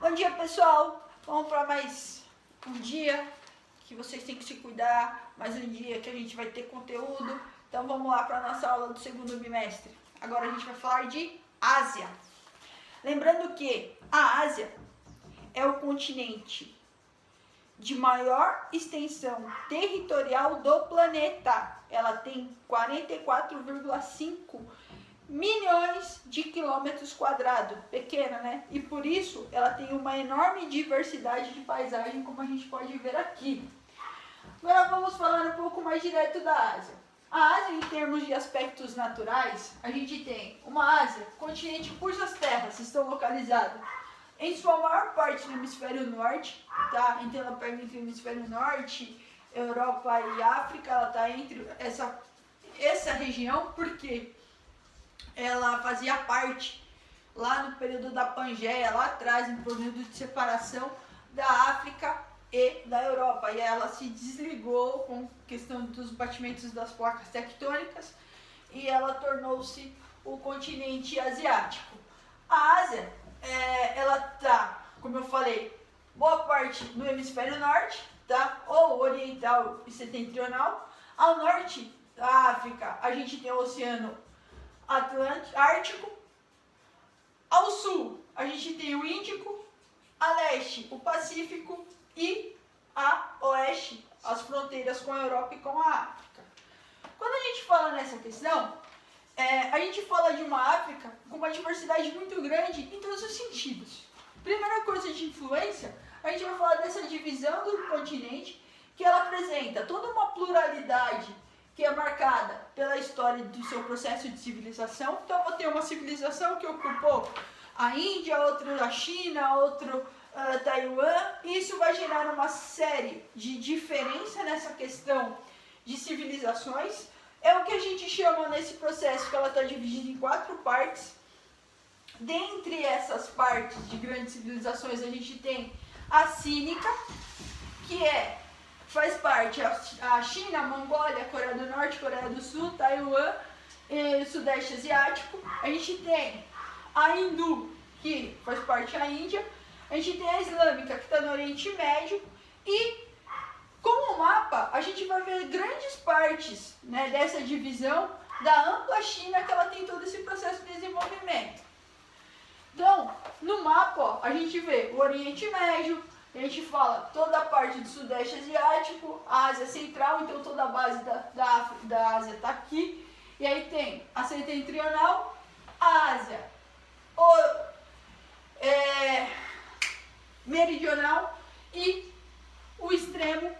Bom dia, pessoal! Vamos para mais um dia que vocês têm que se cuidar, mais um dia que a gente vai ter conteúdo. Então vamos lá para a nossa aula do segundo bimestre. Agora a gente vai falar de Ásia. Lembrando que a Ásia é o continente de maior extensão territorial do planeta. Ela tem 44,5 milhões de quilômetros quadrados, pequena, né? E por isso ela tem uma enorme diversidade de paisagem, como a gente pode ver aqui. Agora vamos falar um pouco mais direto da Ásia. A Ásia, em termos de aspectos naturais, a gente tem uma Ásia, continente cujas terras estão localizadas em sua maior parte no hemisfério norte, tá? Então ela pega entre o hemisfério norte, Europa e África, ela está entre essa região, porque ela fazia parte, lá no período da Pangeia, lá atrás, no período de separação da África e da Europa. E ela se desligou com a questão dos batimentos das placas tectônicas e ela tornou-se o continente asiático. A Ásia, ela está, como eu falei, boa parte no hemisfério norte, tá? Ou oriental e setentrional. Ao norte da África, a gente tem o Oceano Ártico. Ao sul, a gente tem o Índico. A leste, o Pacífico. E a oeste, as fronteiras com a Europa e com a África. Quando a gente fala nessa questão, a gente fala de uma África com uma diversidade muito grande em todos os sentidos. Primeira coisa de influência, a gente vai falar dessa divisão do continente, que ela apresenta toda uma pluralidade que é marcada pela história do seu processo de civilização. Então, vou ter uma civilização que ocupou a Índia, outra a China, outro Taiwan. Isso vai gerar uma série de diferenças nessa questão de civilizações. É o que a gente chama nesse processo, que ela está dividida em 4 partes. Dentre essas partes de grandes civilizações, a gente tem a Cínica, que faz parte a China, a Mongólia, a Coreia do Norte, Coreia do Sul, Taiwan e Sudeste Asiático. A gente tem a Hindu, que faz parte da Índia. A gente tem a Islâmica, que está no Oriente Médio. E como mapa, a gente vai ver grandes partes, né, dessa divisão da ampla China, que ela tem todo esse processo de desenvolvimento. Então, no mapa, ó, a gente vê o Oriente Médio, a gente fala toda a parte do Sudeste Asiático, a Ásia Central, então toda a base da Ásia está aqui. E aí tem a Setentrional, a Ásia Meridional e o extremo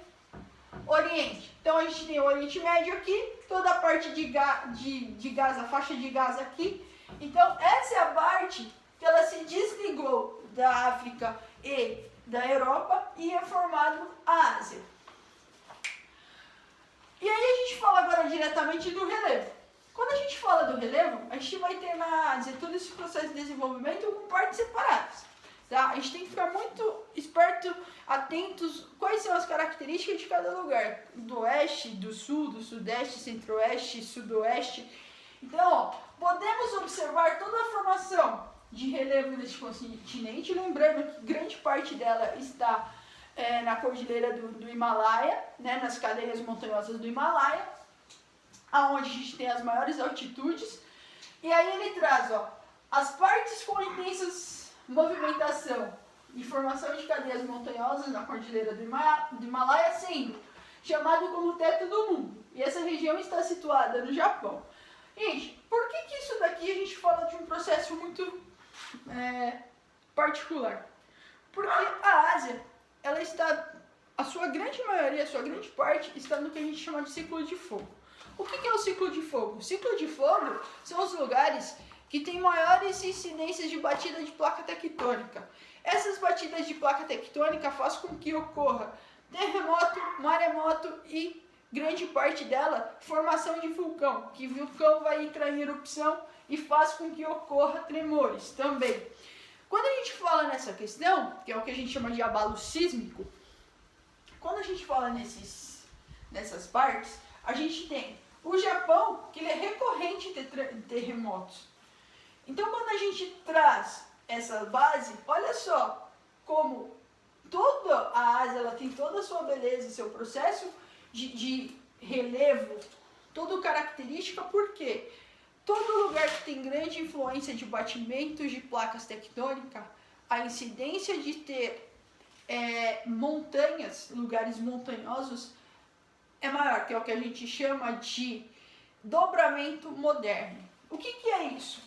Oriente. Então a gente tem o Oriente Médio aqui, toda a parte de Gaza, a faixa de Gaza aqui. Então essa é a parte que ela se desligou da África e da Europa e é formado a Ásia. E aí a gente fala agora diretamente do relevo. Quando a gente fala do relevo, a gente vai ter na Ásia todo esse processo de desenvolvimento com partes separadas. Tá? A gente tem que ficar muito esperto, atentos quais são as características de cada lugar. Do oeste, do sul, do sudeste, centro-oeste, sudoeste. Então, ó, podemos observar toda a formação de relevo neste continente, lembrando que grande parte dela está na cordilheira do Himalaia, né, nas cadeias montanhosas do Himalaia, aonde a gente tem as maiores altitudes. E aí ele traz, ó, as partes com intensas movimentação e formação de cadeias montanhosas na cordilheira do Himalaia, sendo chamado como teto do mundo. E essa região está situada no Japão. Gente, por que isso daqui a gente fala de um processo muito particular? Porque a Ásia, ela está, a sua grande maioria, a sua grande parte, está no que a gente chama de ciclo de fogo. O que é o ciclo de fogo? O ciclo de fogo são os lugares que têm maiores incidências de batida de placa tectônica. Essas batidas de placa tectônica fazem com que ocorra terremoto, maremoto e grande parte dela, formação de vulcão, que o vulcão vai entrar em erupção e faz com que ocorra tremores também. Quando a gente fala nessa questão, que é o que a gente chama de abalo sísmico, quando a gente fala nessas partes, a gente tem o Japão, que ele é recorrente em terremotos. Então, quando a gente traz essa base, olha só, como toda a Ásia ela tem toda a sua beleza, seu processo de relevo, toda característica, porque todo lugar que tem grande influência de batimentos de placas tectônicas, a incidência de ter montanhas, lugares montanhosos, é maior, que é o que a gente chama de dobramento moderno. O que é isso?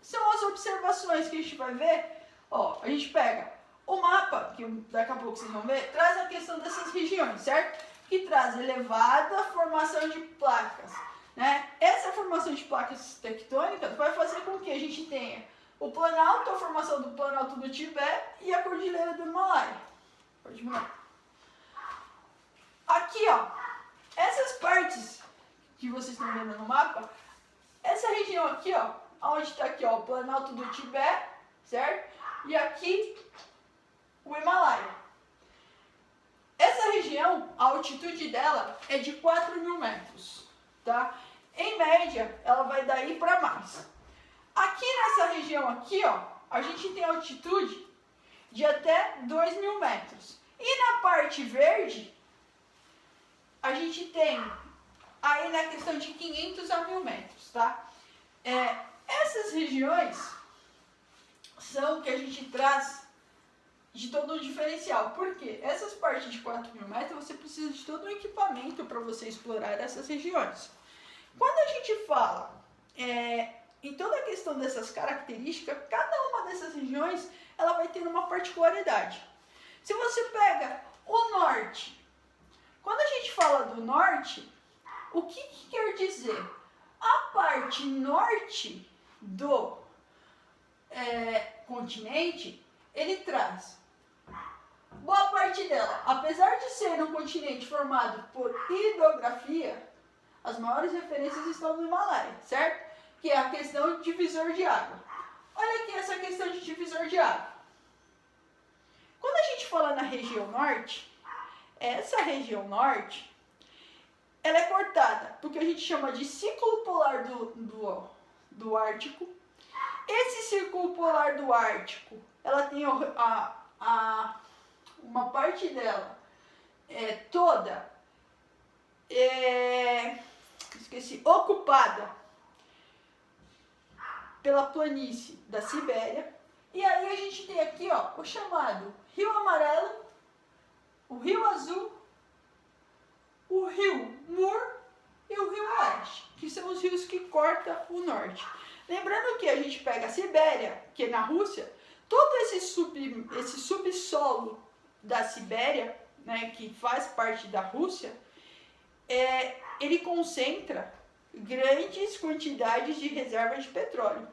São as observações que a gente vai ver. Ó, a gente pega o mapa, que daqui a pouco vocês vão ver, traz a questão dessas regiões, certo? Que traz elevada formação de placas, né? Essa formação de placas tectônicas vai fazer com que a gente tenha o Planalto, a formação do Planalto do Tibete e a Cordilheira do Himalaia. Pode mudar. Aqui, ó, essas partes que vocês estão vendo no mapa, essa região aqui, ó, onde está aqui, ó, o Planalto do Tibete, certo? E aqui o Himalaia. Essa região, a altitude dela é de 4.000 metros, tá? Em média, ela vai daí para mais. Aqui nessa região aqui, ó, a gente tem altitude de até 2.000 metros. E na parte verde, a gente tem aí na questão de 500 a 1.000 metros, tá? Essas regiões são que a gente traz de todo um diferencial. Por quê? Essas partes de 4.000 metros, você precisa de todo um equipamento para você explorar essas regiões. Quando a gente fala em toda a questão dessas características, cada uma dessas regiões, ela vai ter uma particularidade. Se você pega o norte, quando a gente fala do norte, o que quer dizer? A parte norte do continente, ele traz boa parte dela. Apesar de ser um continente formado por hidrografia, as maiores referências estão no Himalaia, certo? Que é a questão de divisor de água. Olha aqui essa questão de divisor de água. Quando a gente fala na região norte, essa região norte, ela é cortada porque a gente chama de círculo polar do Ártico. Esse círculo polar do Ártico, ela tem uma parte dela toda ocupada pela planície da Sibéria. E aí a gente tem aqui, ó, o chamado Rio Amarelo, o Rio Azul, o Rio Mur e o Rio Oeste, que são os rios que cortam o norte. Lembrando que a gente pega a Sibéria, que é na Rússia, todo esse subsolo da Sibéria, né, que faz parte da Rússia, ele concentra grandes quantidades de reservas de petróleo,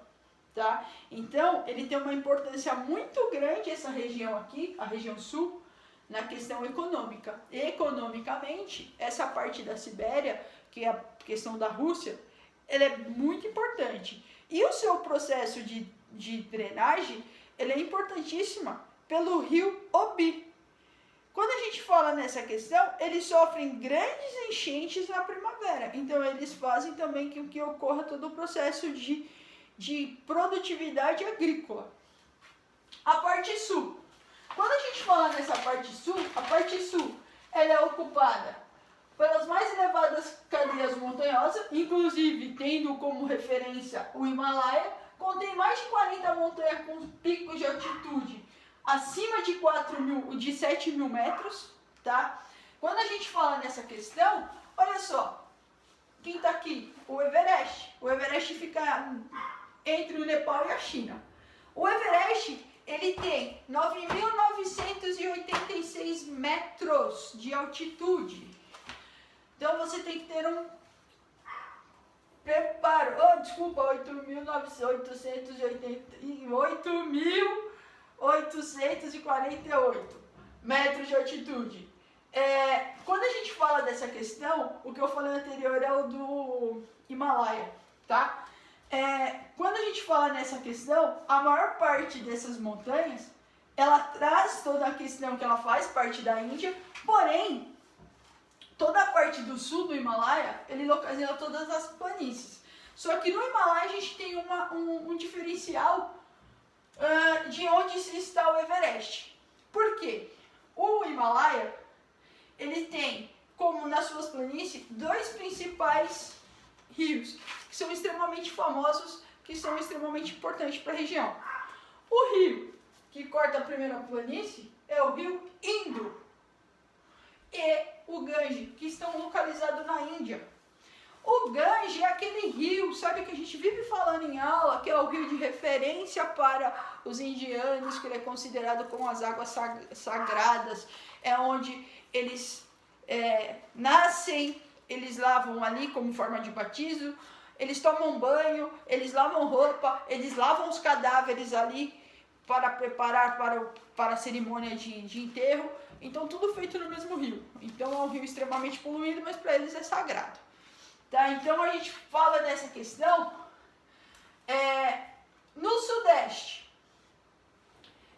tá? Então, ele tem uma importância muito grande, essa região aqui, a região sul, na questão econômica. Economicamente, essa parte da Sibéria, que é a questão da Rússia, ela é muito importante. E o seu processo de drenagem, ele é importantíssima pelo rio Obi. Quando a gente fala nessa questão, eles sofrem grandes enchentes na primavera. Então, eles fazem também que ocorra todo o processo de produtividade agrícola. A parte sul. Quando a gente fala nessa parte sul, a parte sul ela é ocupada pelas mais elevadas cadeias montanhosas, inclusive tendo como referência o Himalaia, contém mais de 40 montanhas com picos de altitude acima de 7.000 metros, tá? Quando a gente fala nessa questão, olha só, quem está aqui? O Everest. O Everest fica entre o Nepal e a China. O Everest, ele tem 9.986 metros de altitude. Então você tem que ter um preparo. 8.848 metros de altitude. Quando a gente fala dessa questão, o que eu falei anterior é o do Himalaia, tá? Quando a gente fala nessa questão, a maior parte dessas montanhas, ela traz toda a questão que ela faz parte da Índia, porém, toda a parte do sul do Himalaia, ele localiza todas as planícies. Só que no Himalaia a gente tem um diferencial de onde se está o Everest. dois principais rios, que são extremamente famosos, que são extremamente importantes para a região. O rio que corta a primeira planície é o rio Indo e o Gange, que estão localizados na Índia. O Gange é aquele rio, sabe, que a gente vive falando em aula, que é o rio de referência para os indianos, que ele é considerado como as águas sagradas, é onde eles nascem, eles lavam ali como forma de batismo, eles tomam banho, eles lavam roupa, eles lavam os cadáveres ali para preparar para a cerimônia de enterro. Então tudo feito no mesmo rio. Então é um rio extremamente poluído, mas para eles é sagrado. Tá? Então a gente fala dessa questão no Sudeste.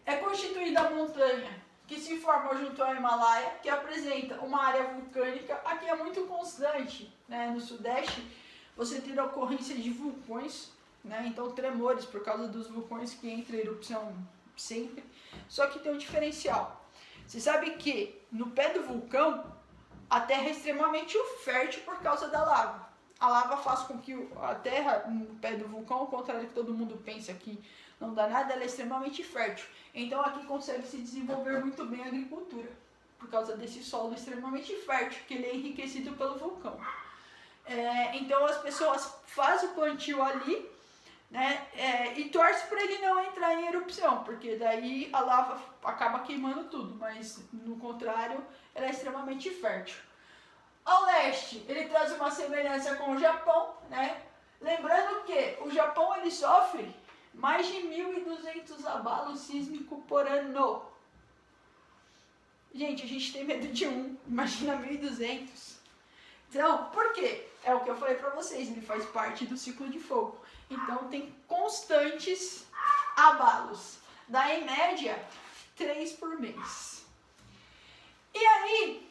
É constituída a montanha que se forma junto ao Himalaia, que apresenta uma área vulcânica. Aqui é muito constante, né? No Sudeste você tem a ocorrência de vulcões, né? Então tremores por causa dos vulcões que entram em erupção sempre. Só que tem um diferencial. Você sabe que no pé do vulcão a terra é extremamente fértil por causa da lava. A lava faz com que a terra no pé do vulcão, ao contrário do que todo mundo pensa que não dá nada, ela é extremamente fértil. Então aqui consegue se desenvolver muito bem a agricultura, por causa desse solo extremamente fértil, que ele é enriquecido pelo vulcão. Então as pessoas fazem o plantio ali, né, e torce para ele não entrar em erupção, porque daí a lava acaba queimando tudo, mas no contrário, ela é extremamente fértil. Ao leste, ele traz uma semelhança com o Japão, né? Lembrando que o Japão ele sofre mais de 1.200 abalos sísmicos por ano. Gente, a gente tem medo de um, imagina 1.200. Então, por quê? É o que eu falei para vocês, ele faz parte do ciclo de fogo. Então, tem constantes abalos. Dá, em média, 3 por mês. E aí,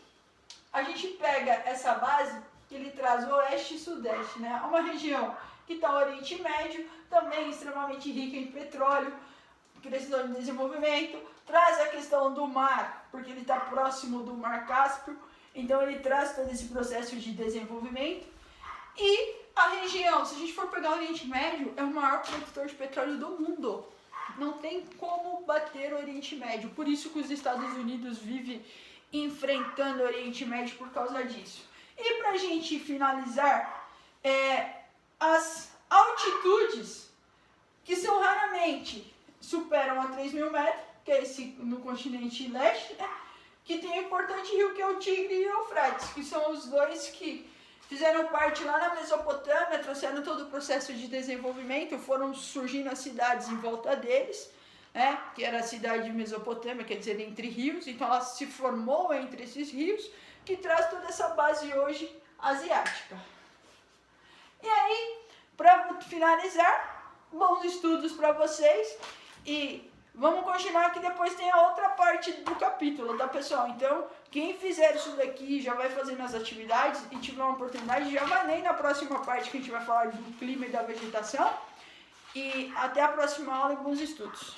a gente pega essa base, que ele traz o oeste e sudeste, né? Uma região que está no Oriente Médio, também extremamente rica em petróleo, precisando de desenvolvimento. Traz a questão do mar, porque ele está próximo do Mar Cáspio. Então ele traz todo esse processo de desenvolvimento. E a região, se a gente for pegar o Oriente Médio, é o maior produtor de petróleo do mundo. Não tem como bater o Oriente Médio. Por isso que os Estados Unidos vivem enfrentando o Oriente Médio por causa disso. E para a gente finalizar, as altitudes que são raramente superam a 3.000 metros, que é esse no continente leste, né? Que tem um importante rio que é o Tigre e o Eufrates, que são os dois que fizeram parte lá na Mesopotâmia, trouxeram todo o processo de desenvolvimento, foram surgindo as cidades em volta deles, né? Que era a cidade de Mesopotâmia, quer dizer, entre rios, então ela se formou entre esses rios, que traz toda essa base hoje asiática. E aí, para finalizar, bons estudos para vocês e vamos continuar que depois tem a outra parte do capítulo, tá, pessoal? Então, quem fizer isso daqui já vai fazendo as atividades e tiver uma oportunidade, já vai nem na próxima parte que a gente vai falar do clima e da vegetação. E até a próxima aula e bons estudos.